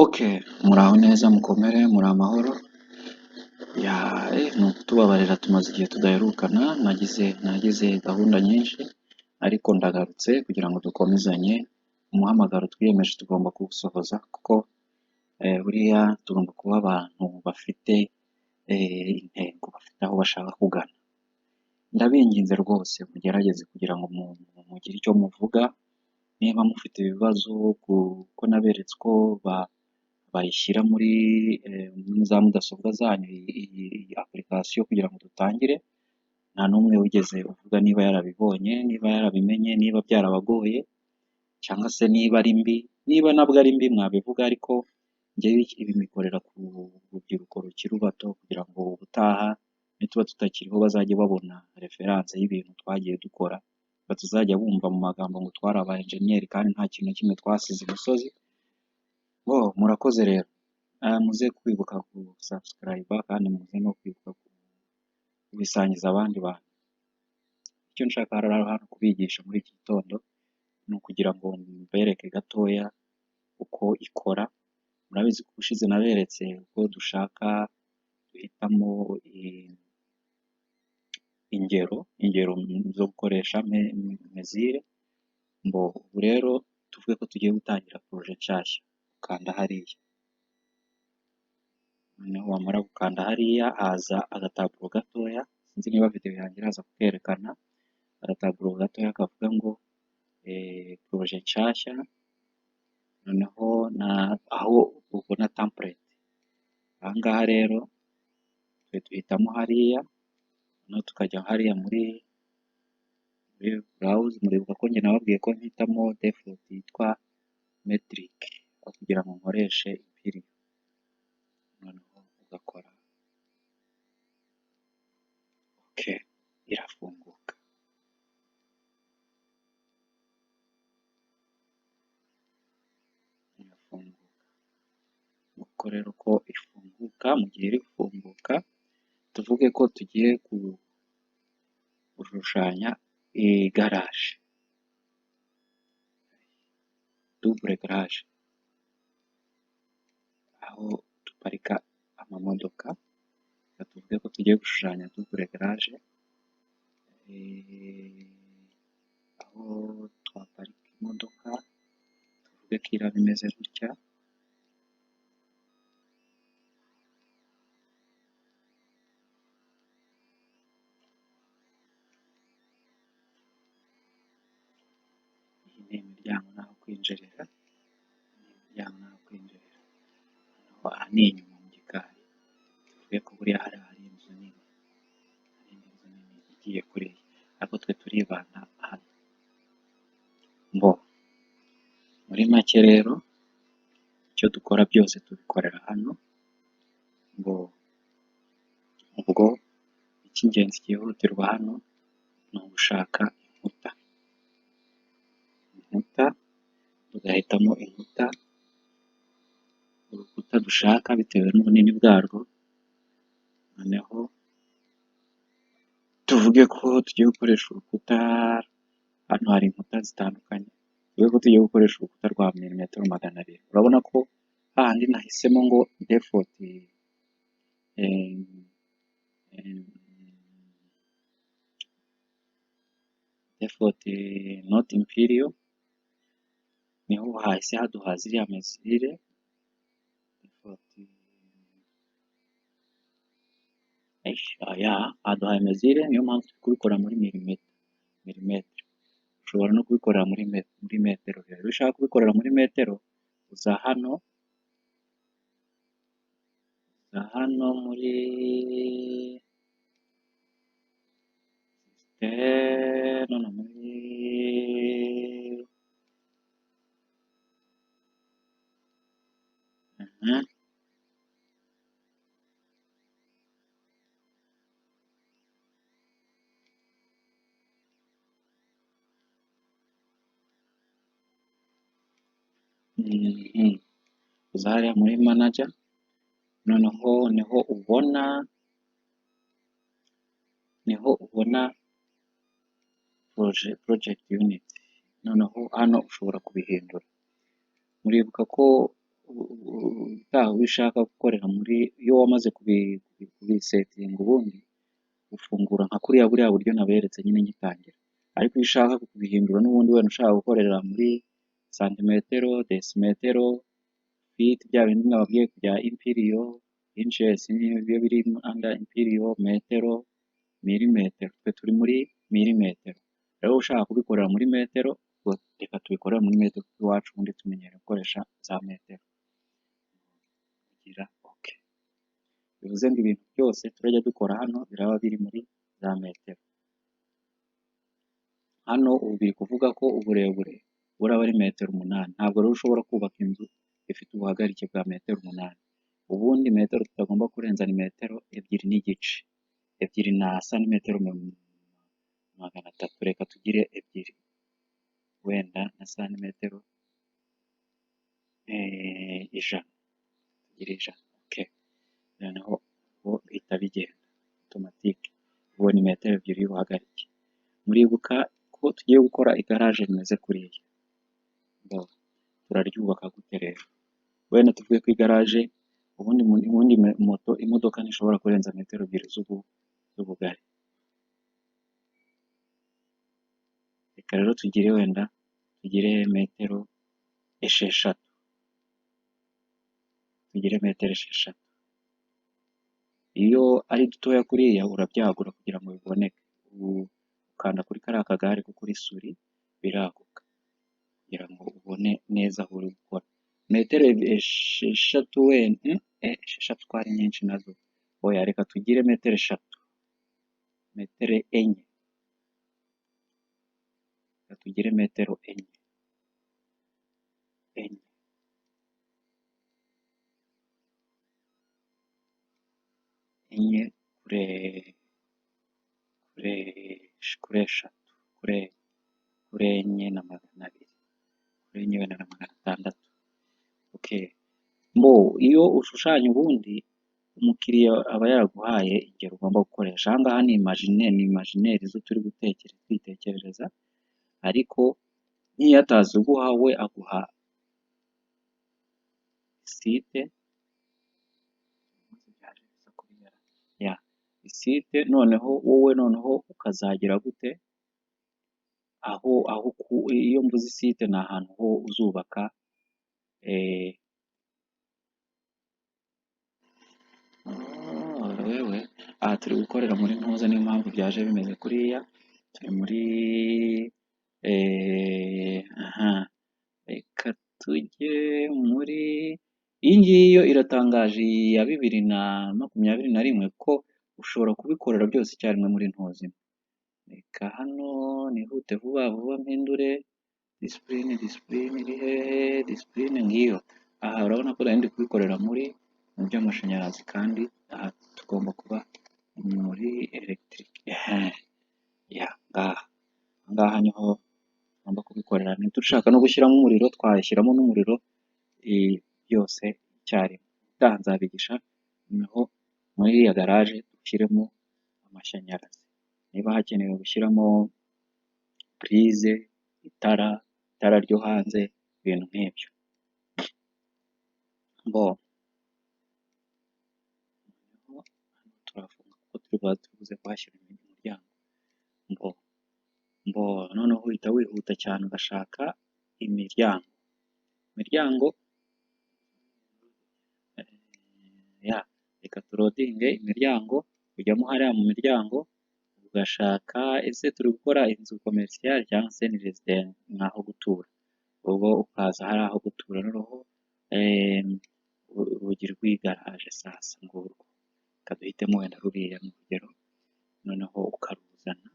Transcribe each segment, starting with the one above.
Okay, muraho neza mukomere muri amahoro ni ukutubabarira tumaze igihe tudaherukana nagize gahunda nyinshi ariko ndagarutse kugira ngo dukomezanye umuhamagaro twiyemeje tugomba kuwusohoza kuko buriya tugomba kuba abantu bafite intego bafite aho bashaka kugana. Ndabinginze rwose mugerageze kugira ngo mugire icyo muvuga, niba mufite ibibazo kuko naberetse uko bayishyira muri za mudasobwa zanyu iyi application kugira ngo dutangire, nta n'umwe wigeze uvuga niba yarabibonye, niba yarabimenye, niba byarabagoye cyangwa se niba ari mbi, niba nabwo ari mbi mwabivuga ariko njyewe ibi mbikorera ku rubyiruko rukiri bato kugira ngo ubutaha nituba tutakiriho bazajye babona reference y'ibintu twagiye dukora, batazajya bumva mu magambo ngo twari aba enjeniyeri kandi nta kintu na kimwe twasize imusozi. Murakoze rero, muze kwibuka gusubscribe kandi muze no kwibuka kubisangiza abandi bantu. Icyo nshaka hano kubigisha muri iki gitondo ni ukugira ngo mbereke gatoya uko ikora. Murabizi ko ubushize naberetse uko dushaka duhitamo ingero zo gukoresha mesure. Ubu rero tuvuge ko tugiye gutangira projet nshyashya, ukanda hariya, noneho wamara gukanda hariya haza agataburo gatoya, sinzi niba video yanjye iraza kukerekana, agataburo gatoya kavuga ngo projet nshyashya, noneho aho ubona template. Aha ngaha rero duhitamo hariya, noneho tukajya hariya muri browse. Muribuka ko njye nababwiye ko mpitamo default yitwa metric kugira ngo nkoreshe imperial, noneho ugakora okay, irafunguka. Uko rero ko ifunguka, mu gihe iri gufunguka tuvuge ko tugiye gushushanya igaraje, double garage, aho duparika amamodoka. Tuvuge ko tugiye gushushanya double garage, aho twaparika imodoka, tuvuge ko iraba imeze gutya. Iyi ni imiryango n'aho kwinjirira, aha ni inyuma mu gikari. Tuvuge ko buriya hari inzu nini, igiye kuriya, ariko twe turibanda hano. Muri make rero icyo dukora byose tubikorera hano. Ubwo icy'ingenzi cyihutirwa hano ni ugushaka inkuta, tugahitamo urukuta dushaka bitewe n'ubunini bwarwo. Noneho tuvuge ko tugiye gukoresha urukuta, hano hari inkuta zitandukanye, tuvuge ko tugiye gukoresha urukuta rwa 200mm. Urabona ko hahandi nahisemo ngo default not imperial, niho hahise haduha ziriya mesure. Haduhaye mesure, niyo mpamvu turi kubikora muri milimetero. Ushobora no kubikorera muri metero. Rero iyo ushaka kubikorera muri metero, uza hano muri uza hariya muri manager, noneho niho ubona project unit. Noneho hano ushobora kubihindura. Muribuka ko utaha ubishaka gukorera muri, iyo wamaze kubisetinga ubundi ufungura nka kuriya buriya buryo naberetse nyine ngitangira, ariko iyo ushaka kubihindura n'ubundi wenda ushaka gukorera muri santimetero, desimetero, fiti, bya bindi nababwiye bya impiriyo, inches nibyo biri anda impiriyo, metero, milimetero, twe turi muri milimetero. Rero ushaka kubikorera muri metero, reka tubikorera muri metero kuko iwacu ubundi tumenyereye gukoresha za metero. Kugira okay. Bivuze ngo ibintu byose turajya dukora hano biraba biri muri za metero. Hano ubu biri kuvuga ko uburebure buraba ari metero 8. Ntabwo rero ushobora kubaka inzu ifite ubuhagarike bwa metero 8. Ubundi metero tutagomba kurenza ni metero 2 n'igice, 2 na santimetero 300. Reka tugire 2 wenda na santimetero 100, tugire 100. Okay. Noneho ubu bihita bigenda automatique. Ubu ni metero 2 y'ubuhagarike. Muribuka ko tugiye gukora igaraje rimeze kuriya. Turaryubaka gute rero? Wenda tuvuge ko igaraje ubundi imodoka ntishobora kurenza metero 2 z'ubugari. Reka rero tugire wenda metero 6. Tugire metero 6. Iyo ari dutoya kuriya urabyagura kugira ngo biboneke. Ukanda kuri kariya kagare ko kuri suri biraguka kugira ngo ubone neza aho uri gukora. Metero 6 wenda 6 ko ari nyinshi nazo. Oya, reka tugire metero 3. Metero 4. Reka tugire metero 4. 4 kuri 3 kuri 4 na 200, kuri 4 wenda na 600. Okay. Iyo ushushanya ubundi umukiriya aba yaraguhaye ingero ugomba gukoresha. Aha ngaha ni imagineri zo turi twitekerereza, ariko nk'iyo ataziguha we aguha site, isite, noneho wowe ukazagira gute, iyo mvuze isite ni ahantu ho uzubaka aha turi gukorera muri ntuza, niyo mpamvu byaje bimeze kuriya. Turi muri reka tujye muri iyi ngiyi, yo iratangaje ya 2021 ko ushobora kubikorera byose icyarimwe muri ntuzi. Reka hano nihute vuba mpindure disipurine iri hehe, disipurine ngiyo. Aha urabona ko ndi kubikorera muri mu by'amashanyarazi, kandi aha tugomba kuba muri elegitike. Ngaha niho tugomba kubikorera. Dushaka no gushyiramo umuriro twashyiramo n'umuriro, byose icyarimwe. Utaha nzabigisha noneho muri iriya garaje dushyiremo amashanyarazi, niba hakenewe gushyiramo purize, itara ryo hanze, ibintu nk'ibyo. Turafunga kuko tubuze kuhashyira umuryango. Noneho uhita wihuta cyane ugashaka imiryango. Reka turodinge imiryango, ujyamo hariya mu miryango ugashaka, ese turi gukora inzu komerisiyali cyangwa se ni residence, ni aho gutura. Ubwo ukaza hari aho gutura, noneho urugi rw'igaraje sasa ngurwo, kaduhitemo wenda ruriya mu rugero, noneho ukaruzana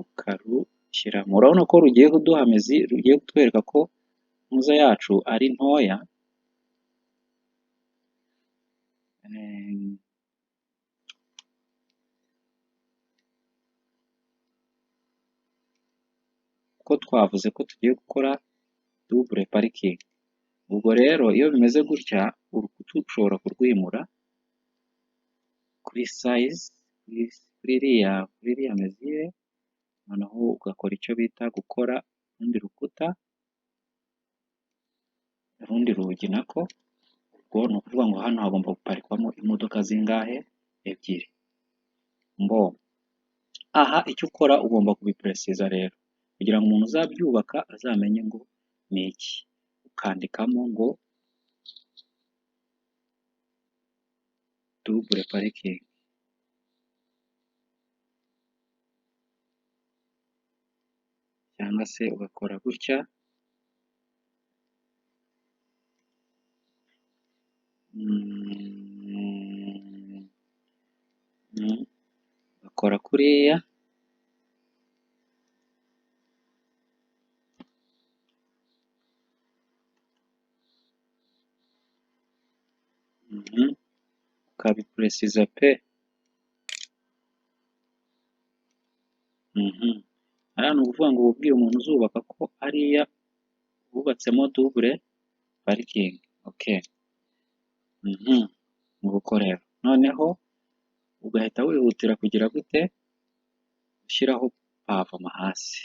ukarushyiramo. Urabona ko rugiye kuduha mizi, rugiye kutwereka ko ntuza yacu ari ntoya. Ko twavuze ko tugiye gukora double parikingi, Ubwo rero iyo bimeze gutya urukuta ushobora kurwimura kuri size, kuri iriya mezire, noneho ugakora icyo bita gukora urundi rukuta, urundi rugi nako. Ubwo ni ukuvuga ngo hano hagomba guparikwamo imodoka zingahe? Ebyiri. Mbo aha icyo ukora ugomba kubiperesiza rero kugira ngo umuntu uzabyubaka azamenye ngo ni iki, ukandikamo ngo double parking. Cyangwa se ugakora gutya, ugakora kuriya, ukabiperesiza pe. Hariya ni ukuvuga ngo ubwiye umuntu uzubaka ko hariya wubatsemo double parking. Okay. Nguko rero noneho ugahita wihutira kugira gute? Ushyiraho pavoma hasi.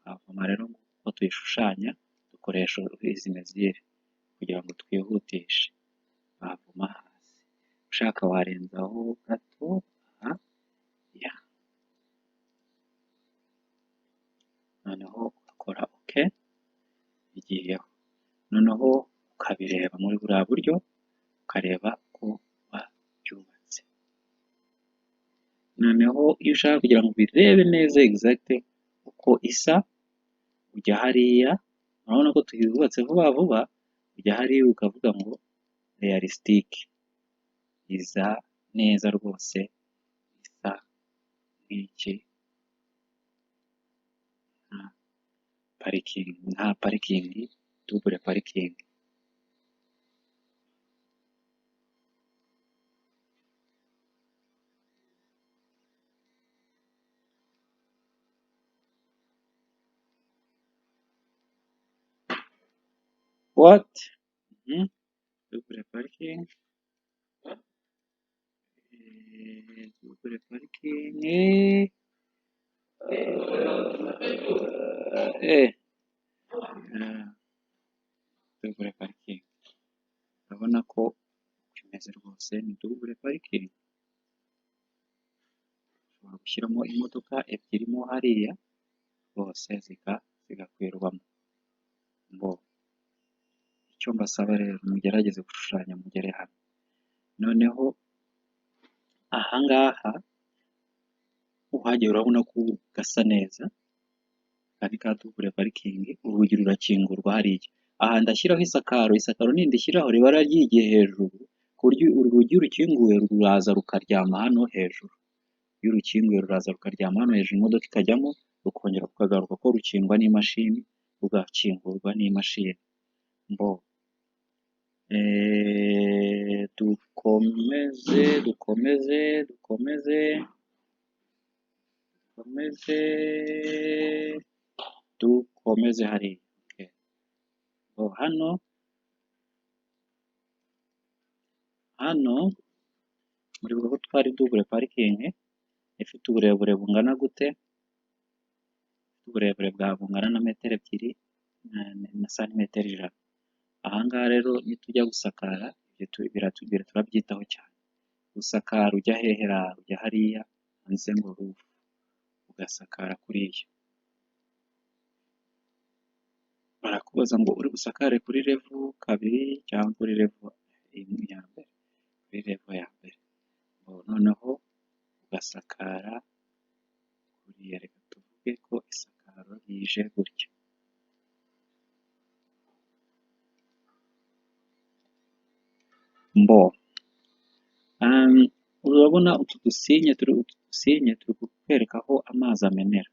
Pavoma rero uko tuyishushanya dukoresha izi mezire kugira ngo twihutishe. Pavoma hasi, ushaka warenzaho gato. Ya, noneho ugakora oke, bigiyeho. Noneho ukabireba muri buriya buryo, ukareba ko wabyubatse. Noneho iyo ushaka kugira ngo ubirebe neza exact uko isa, ujya hariya, urabona ko tuyubatse vuba vuba, ujya hariya ukavuga ngo realistic, iza neza rwose, isa nk'iki, nka parikingi, double parking. What? Double parking. Double parking. Double parking. Urabona ko kimeze rwose ni double parking. Ushobora gushyiramo imodoka ebyiri mo hariya rwose zigakwirwamo. Ngo icyo mbasaba rero mugerageze gushushanya mugere hano. Noneho ahangaha uhagera urabona ko gasa neza, kandi ka double parking, urugi rurakingurwa hariya. Aha ndashyiraho isakaro, isakaro nindishyiraho riba ryigiye hejuru, ku buryo urugi rukinguye ruraza rukaryama hano hejuru. Iyo urukinguye ruraza rukaryama hano hejuru, imodoka ikajyamo, rukongera rukagaruka ko rukingwa n'imashini, rugakingurwa n'imashini. Mbo dukomeze hariya. Okay. Hano muribuka ko twari double parking ifite uburebure bungana gute? Uburebure bungana na metero ebyiri na santimetero 100. Ahangaha rero nitujya gusakara ibyo turabyitaho cyane. Gusakara ujya hehera, ujya hariya handitse ngo roof, ugasakara kuriya. Barakubaza ngo uri busakare kuri level 2 cyangwa kuri level ya mbere? Kuri level ya mbere. Noneho ugasakara kuriya, reka tuvuge ko isakaro yije gutya. Mbo urabona utu dusinye turi kukwereka aho amazi amenera,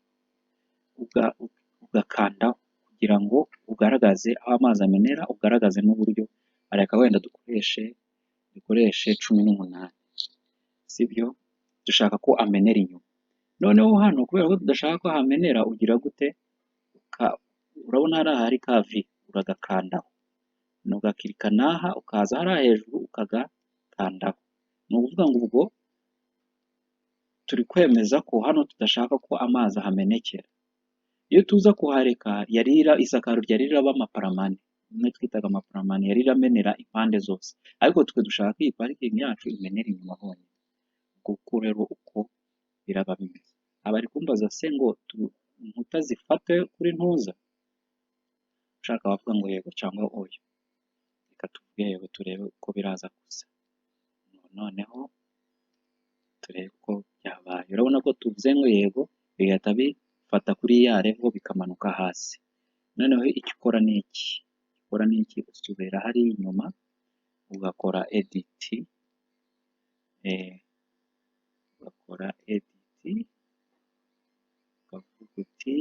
ugakandaho kugira ngo ugaragaze aho amazi amenera, ugaragaze n'uburyo. Areka wenda dukoreshe 18, sibyo? Dushaka ko amenera inyuma. Noneho hano kubera ko tudashaka ko hamenera, ugira gute? urabona hariya hari ka vi uragakandaho, ugakirika n'aha ukaza hariya hejuru ukagakandaho. Ni ukuvuga ngo ubwo turi kwemeza ko hano tudashaka ko amazi ahamenekera. Iyo tuza kuhareka isakaro ryari riraba amaparamani, imwe twitaga amaparamani, yari iramenera impande zose, ariko twe dushaka iyi parikingi yacu imenera inyuma honyine. Kuko rero uko biraba bimeze. Abari kumbaza se ngo inkuta zifate kuri ntuza, ushaka wavuga ngo yego cyangwa oya. Reka tuvuge yego turebe uko biraza gusa. Noneho turebe uko byabaye. Urabona ko tuvuze ngo yego bigahita bifata kuri ya revo bikamanuka hasi. Noneho icyo ukora ni iki? Ukora ni iki? Usubira hariya inyuma ugakora editi, ugakora editi, ukavuga uti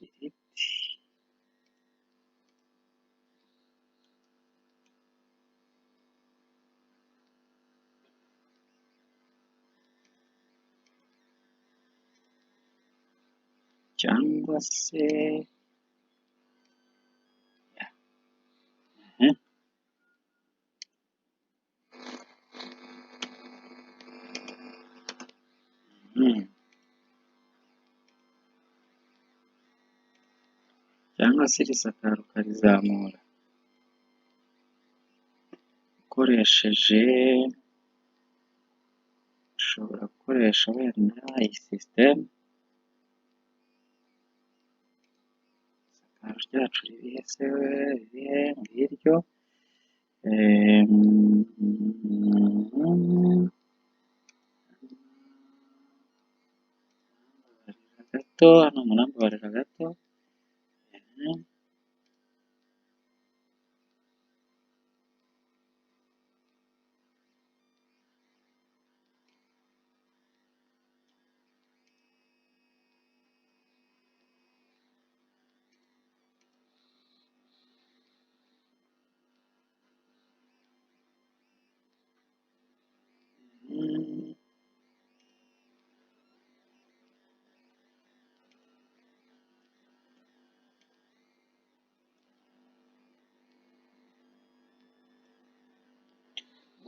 editi, cyangwa se cyangwa se iri sakaro ukarizamura ukoresheje, ushobora gukoresha wenda iyi sisiteme. Isakaro ryacu ririhe se? Ririhe ngiryo. Gato hano munambabarira gato.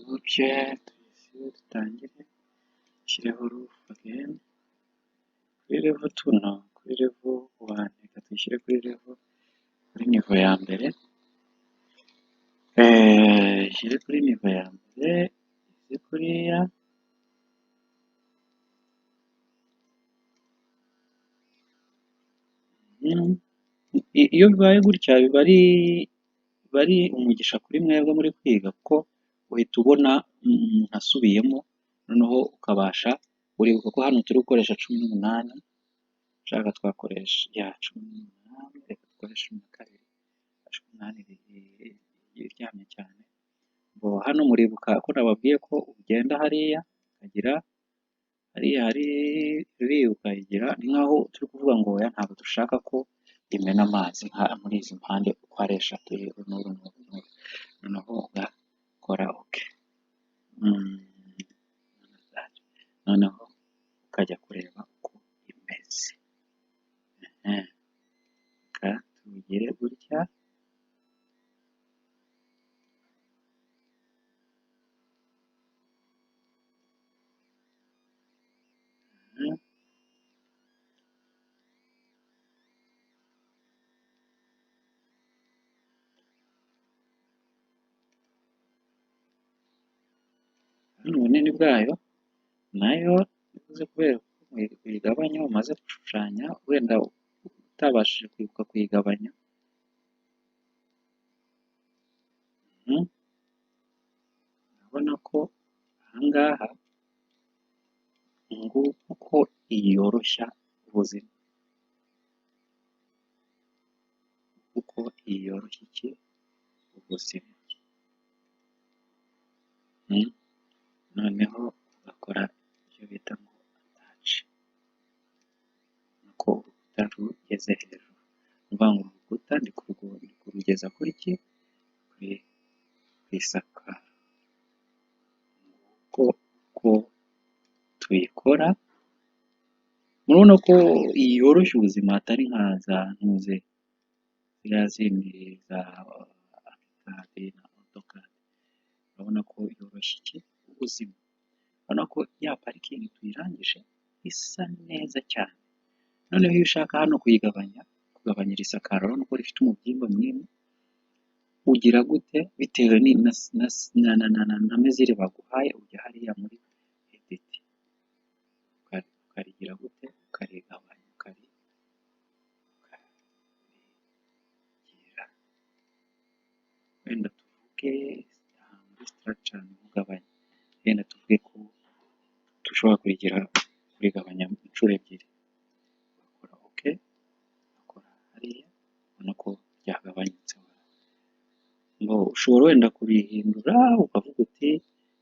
Buke dutangire dushyireho rufu again kuri revo tuno, kuri revo wani, reka tuyishyire kuri revo, kuri nivo ya mbere, ishyire kuri nivo ya mbere, ize kuriya, iyo bibaye gutya biba ari umugisha kuri mwebwe muri kwiga, kuko uhita ubona umuntu asubiyemo, noneho ukabasha uribuka ko hano turi gukoresha 18, ushaka twakoresha ya 18, reka dukoreshe 12, 18 iryamye cyane. Hano muribuka ko nababwiye ko ugenda hariya ukagira hariya hari ri ukayigira, ni nkaho turi kuvuga ngo oya ntabwo dushaka ko imena amazi muri izi mpande uko ari eshatu, noneho ugakora oke. Noneho ukajya kureba uko imeze. Reka tubigire gutya. Hano ubunini bwayo nayo bivuze kubera ko kuyigabanya umaze gushushanya, wenda utabashije kwibuka kuyigabanya, urabona ko ahangaha nguko uko yoroshya ubuzima, uko yoroshya iki ubuzima. Noneho ugakora ibyo bita ngo ataci, uko urukuta rugeze hejuru, ni ukuvuga ngo urukuta ndi kurugeza kuri ki, ku isakaro. Uko tuyikora murabona ko iyi yoroshya ubuzima atari nka za ntuze ziriya zindi za akikade na otokade. Urabona ko yoroshya iki ubuzima, urabona ko ya parikingi tuyirangije isa neza cyane. Noneho iyo ushaka hano kugabanyira isakaro, urabona ko rifite umubyimba munini, ugira gute bitewe na mezire baguhaye, ujya hariya muri editi ukarigira gute, ukarigabanya ukarigira wenda tuvuge muri structure ugabanya, wenda tuvuge ko dushobora kurigabanya inshuro ebyiri, ugakora ok, ugakora hariya, ubona ko ryagabanyutse. Ngo ushobora wenda kurihindura ukavuga uti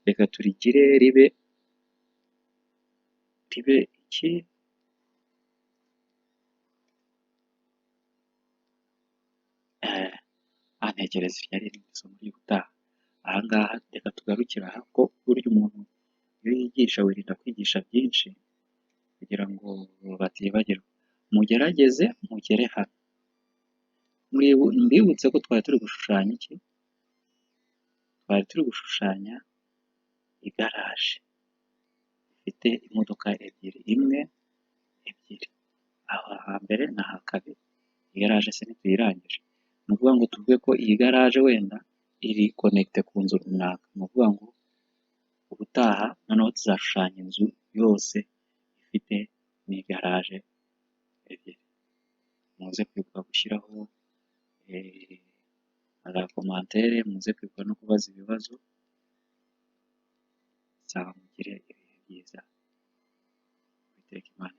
reka turigire ribe iki, ntekereza iryo ari irindi somo ry'ubutaha. Aha ngaha reka tugarukire aha, ko burya umuntu iyo yigisha wirinda kwigisha byinshi kugira ngo batibagirwa. Mugerageze mugere hano. Mbibutse ko twari turi gushushanya iki? Twari turi gushushanya igaraje ifite imodoka ebyiri, imwe, ebyiri, aha hambere n'aha kabiri. Igaraje se ntituyirangije? Ni ukuvuga ngo tuvuge ko iyi garaje wenda iri konegite ku nzu runaka, ni ukuvuga ngo ubutaha noneho tuzashushanya inzu yose ifite n'igaraje ebyiri. Muze kwibuka gushyiraho za komantere, muze kwibuka no kubaza ibibazo. Mugire ibihe byiza, Uwiteka Imana